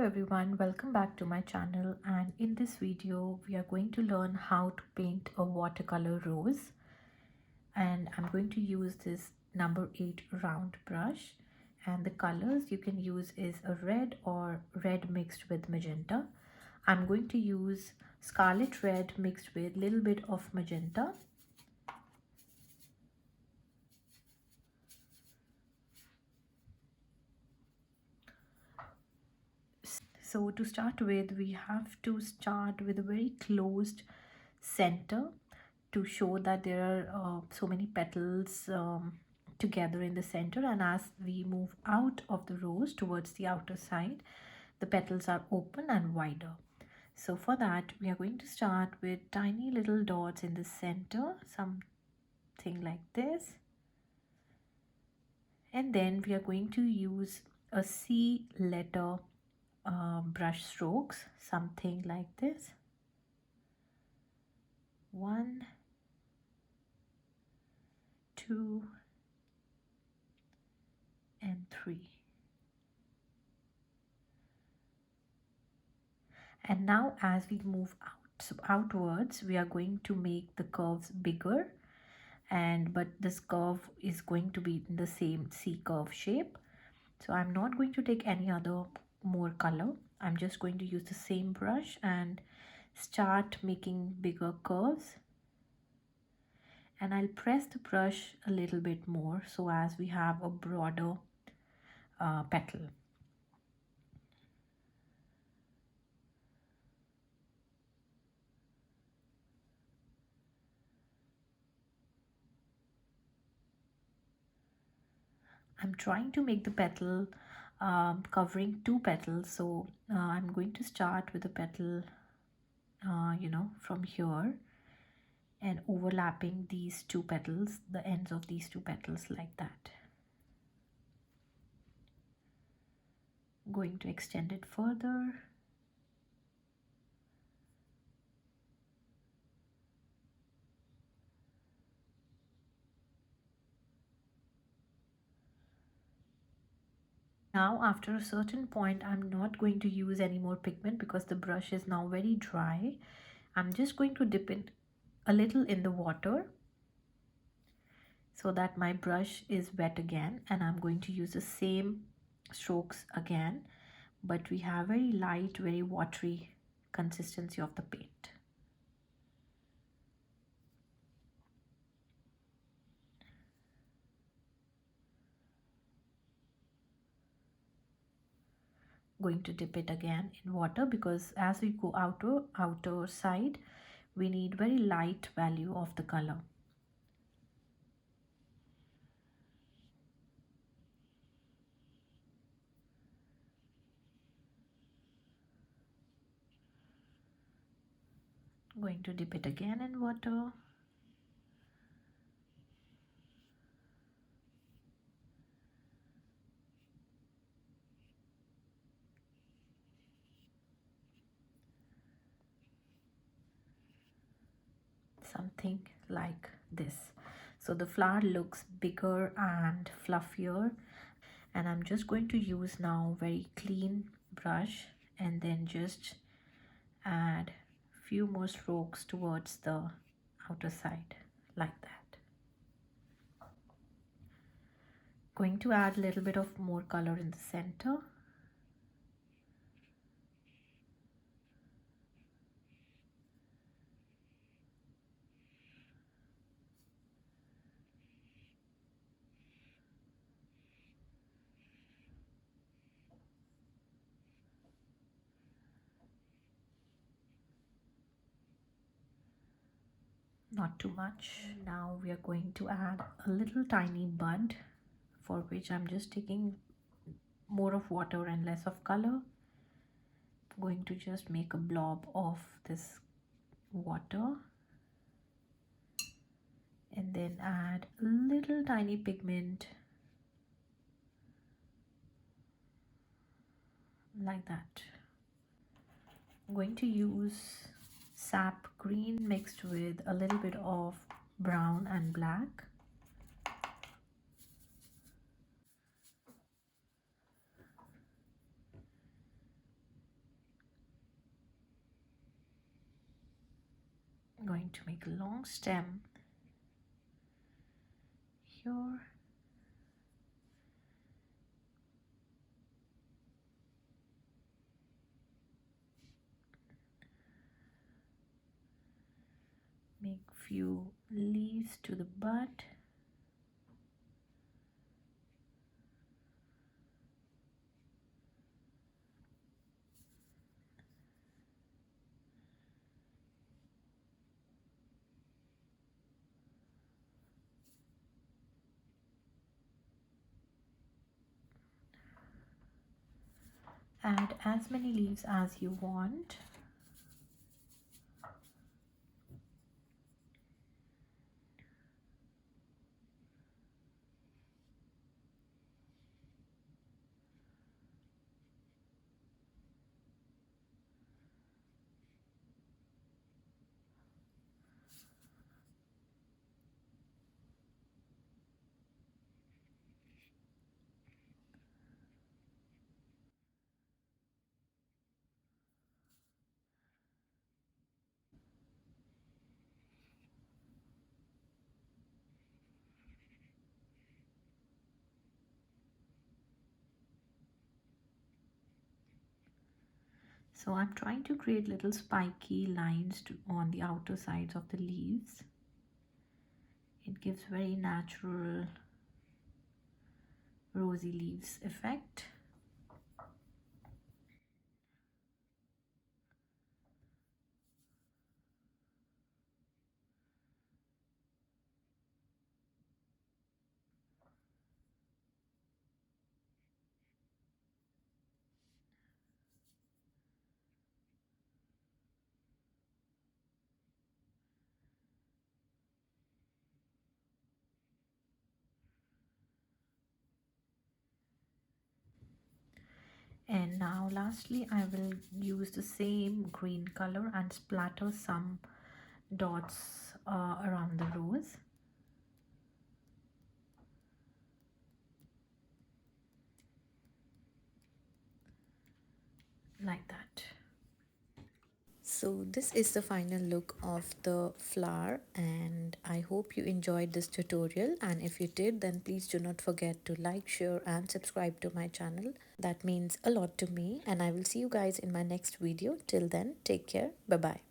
everyone, welcome back to my channel, and in this video we are going to learn how to paint a watercolor rose. And I'm going to use this number 8 round brush, and the colors you can use is a red or red mixed with magenta. I'm going to use scarlet red mixed with a little bit of magenta. So to start with, we have to start with a very closed center to show that there are so many petals together in the center, and as we move out of the rose towards the outer side, the petals are open and wider. So for that, we are going to start with tiny little dots in the center, something like this, and then we are going to use a C letter brush strokes, something like this. 1, 2, and 3. And now as we move outwards, we are going to make the curves bigger, but this curve is going to be in the same C curve shape. So I'm not going to take any other more color. I'm just going to use the same brush and start making bigger curves. And I'll press the brush a little bit more so as we have a broader petal. I'm trying to make the petal covering 2 petals, so I'm going to start with the petal from here and overlapping these 2 petals, the ends of these 2 petals, like that. Going to extend it further. Now after a certain point, I'm not going to use any more pigment because the brush is now very dry. I'm just going to dip it a little in the water so that my brush is wet again, and I'm going to use the same strokes again, but we have very light, very watery consistency of the paint. Going to dip it again in water because as we go outer side, we need very light value of the color. Going to dip it again in water. Something like this. So the flower looks bigger and fluffier, and I'm just going to use now very clean brush and then just add few more strokes towards the outer side, like that. Going to add a little bit of more color in the center. Not too much. Now we are going to add a little tiny bud, for which I'm just taking more of water and less of color. Going to just make a blob of this water and then add a little tiny pigment like that. I'm going to use sap green mixed with a little bit of brown and black. going to make a long stem here. Make few leaves to the bud. Add as many leaves as you want. So I'm trying to create little spiky lines on the outer sides of the leaves. It gives very natural rosy leaves effect. And now lastly I will use the same green color and splatter some dots around the rose, like that. So this is the final look of the flower, and I hope you enjoyed this tutorial, and if you did, then please do not forget to like, share and subscribe to my channel. That means a lot to me, and I will see you guys in my next video. Till then, take care. Bye bye.